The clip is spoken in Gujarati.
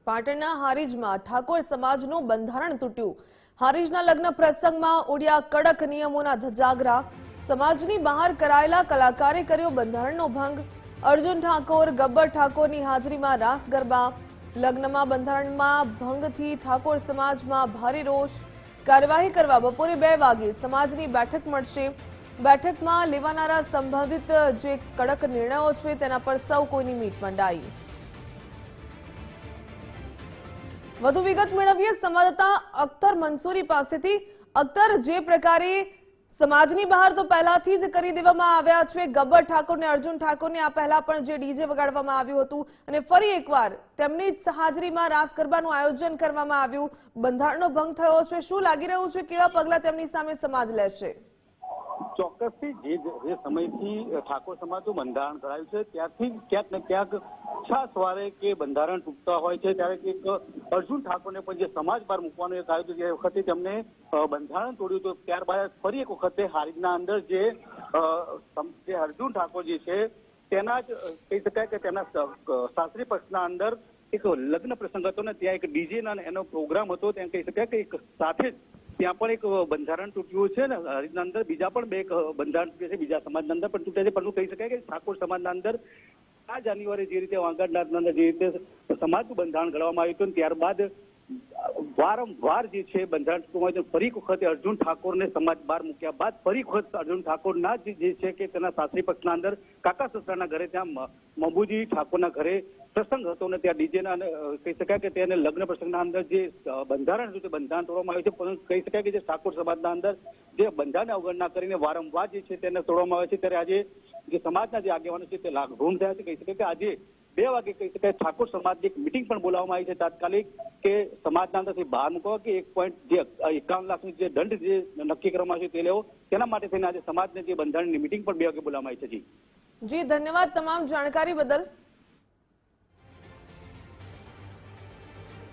પાટણના હારીજમાં ઠાકોર સમાજનું બંધારણ તૂટ્યું। હારીજના લગ્ન પ્રસંગમાં ઉડ્યા કડક નિયમોના ધજાગરા। સમાજની બહાર કરાયેલા કલાકારે કર્યો બંધારણનો ભંગ। અર્જુન ઠાકોર, ગબ્બર ઠાકોરની હાજરીમાં રાસ ગરબા। લગ્નમાં બંધારણમાં ભંગથી ઠાકોર સમાજમાં ભારે રોષ। કાર્યવાહી કરવા બપોરે 2 વાગે સમાજની બેઠક મળશે। બેઠકમાં લેવાનારા સંબંધિત જે કડક નિર્ણયો છે તેના પર સૌ કોઈની મીટ મંડાઈ। વધુ વિગત મેળવીએ સંવાદદાતા અખ્તર મંસૂરી પાસેથી। અખ્તર, જે પ્રકારે સમાજની બહાર તો પહેલાથી જ કરી દેવામાં આવ્યા છે ગબ્બર ઠાકોર ને અર્જુન ઠાકોરને આ પહેલા પણ જે ડીજે વગાડવામાં આવ્યું હતું અને ફરી એકવાર તેમની જ હાજરીમાં રાસ ગરબાનું આયોજન કરવામાં આવ્યું, બંધારણનો ભંગ થયો છે। શું લાગી રહ્યું છે, કેવા પગલા તેમની સામે સમાજ લેશે? ચોક્કસથી જે સમયથી ઠાકોર સમાજનું બંધારણ કરાયું છે ત્યારથી ક્યાંક ને ક્યાંક છાસવારે કે બંધારણ તૂટતા હોય છે। ત્યારે એક અર્જુન ઠાકોરને પણ જે સમાજ બહાર મૂકવાનું એક આવ્યું હતું, જે વખતે તેમને બંધારણ તોડ્યું હતું ત્યારબાદ ફરી એક વખતે હારીજના અંદર જે અર્જુન ઠાકોર જે છે તેના જ કહી શકાય કે તેના શાસ્ત્રીય પક્ષના અંદર એક લગ્ન પ્રસંગ હતો ને ત્યાં એક ડીજેના એનો પ્રોગ્રામ હતો। ત્યાં કહી શકાય કે એક સાથે જ ત્યાં પણ એક બંધારણ તૂટ્યું છે ને હારીજના અંદર બીજા પણ 2 બંધારણ તૂટે છે, બીજા સમાજના અંદર પણ તૂટે છે। પરંતુ કહી શકાય કે ઠાકોર સમાજના અંદર આ જાન્યુઆરી જે રીતે વાંકાનેરના અંદર જે રીતે સમાજનું બંધારણ ઘડવામાં આવ્યું હતું ત્યારબાદ વારંવાર જે છે બંધારણ તૂટવામાં ફરી વખતે અર્જુન ઠાકોરને સમાજ બહાર મૂક્યા બાદ ફરી વખત અર્જુન ઠાકોરના જે છે કે તેના શાસ્ત્રી પક્ષના અંદર કાકા સસરાના ઘરે ત્યાં મબુજી ઠાકોરના ઘરે પ્રસંગ હતો ને ત્યાં ડીજેના કહી શકાય કે તેને લગ્ન પ્રસંગના અંદર જે બંધારણ હતું તે બંધારણ તોડવામાં આવ્યું છે। પરંતુ કહી શકાય કે જે ઠાકોર સમાજના અંદર જે બંધારણની અવગણના કરીને વારંવાર જે છે તેને તોડવામાં આવે છે ત્યારે આજે જે સમાજના જે આગેવાનો છે તે લાગભૂમ થયા છે। કહી શકાય કે આજે 2 વાગે કહી શકાય ઠાકોર સમાજની એક મિટિંગ પણ બોલાવવામાં આવી છે તાત્કાલિક કે સમાજના અંદરથી બહાર મૂકવા કે 1.51 લાખનું જે દંડ જે નક્કી કરવામાં આવ્યો છે તે લેવો, તેના માટે થઈને આજે સમાજને જે બંધારણની મિટિંગ પણ 2 વાગે બોલાવવામાં આવી છે। જી ધન્યવાદ તમામ જાણકારી બદલ।